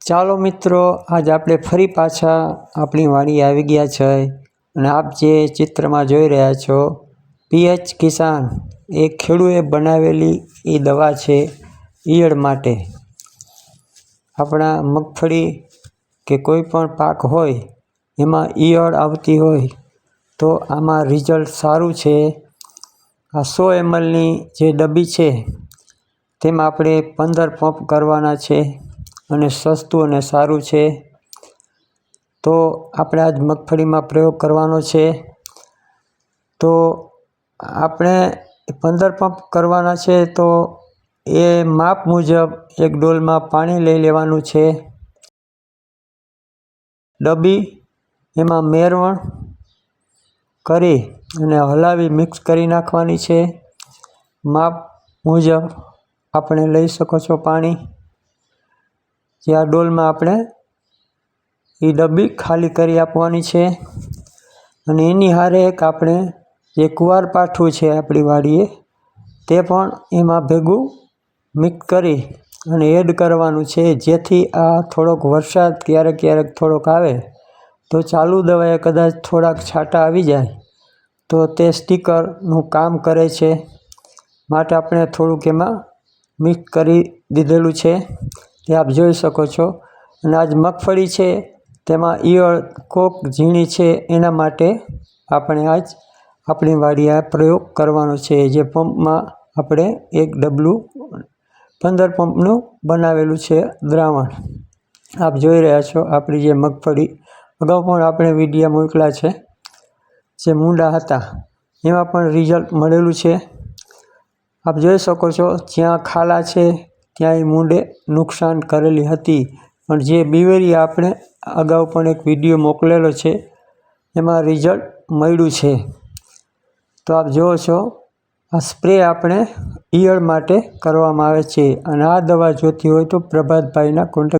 ચાલો મિત્રો, આજ આપણે ફરી પાછા આપણી વાડી આવી ગયા છે અને આપ જે ચિત્રમાં જોઈ રહ્યા છો પીએચ કિસાન એ ખેડૂએ બનાવેલી એ દવા છે ઈયળ માટે. આપણા મગફળી કે કોઈ પણ પાક હોય એમાં ઈયળ આવતી હોય તો આમાં રિઝલ્ટ સારું છે. આ 100 mlની જે ડબ્બી છે તેમાં આપણે 15 પંપ કરવાના છે અને સસ્તું અને સારું છે. તો આપણે આજ મગફળીમાં પ્રયોગ કરવાનો છે. તો આપણે 15 પંપ કરવાના છે તો એ માપ મુજબ એક ડોલમાં પાણી લઈ લેવાનું છે. ડબ્બી એમાં મેરવણ કરી અને હલાવી મિક્સ કરી નાખવાની છે. માપ મુજબ આપણે લઈ શકો છો પાણી. જે આ ડોલમાં આપણે એ ડબ્બી ખાલી કરી આપવાની છે અને એની હારે એક આપણે જે કુવારપાઠું છે આપણી વાડીએ તે પણ એમાં ભેગું મિક્સ કરી અને એડ કરવાનું છે, જેથી આ થોડોક વરસાદ ક્યારેક થોડોક આવે તો ચાલુ દવાએ કદાચ થોડાક છાંટા આવી જાય તો તે સ્ટીકરનું કામ કરે છે. માટે આપણે થોડુંક એમાં મિક્સ કરી દીધેલું છે તે આપ જોઈ શકો છો. અને આજ મગફળી છે તેમાં ઈયળ કોક ઝીણી છે એના માટે આપણે આજ આપણી વાડીએ આ પ્રયોગ કરવાનો છે. જે પંપમાં આપણે એક ડબલું 15 પંપનું બનાવેલું છે દ્રાવણ. આપ જોઈ રહ્યા છો આપણી જે મગફળી અગાઉ પણ આપણે વિડીયો મોકલા છે. જે મૂંડા હતા એમાં પણ રિઝલ્ટ મળેલું છે. આપ જોઈ શકો છો જ્યાં ખાલા છે ત્યાં એ મૂંડે નુકસાન કરેલી હતી, પણ જે બીવેરી આપણે અગાઉ પણ એક વિડીયો મોકલેલો છે એમાં રિઝલ્ટ મળ્યું છે. તો આપ જુઓ છો આ સ્પ્રે આપણે ઈયળ માટે કરવામાં આવે છે અને આ દવા જોતી હોય તો પ્રભાતભાઈના કોન્ટેક્ટ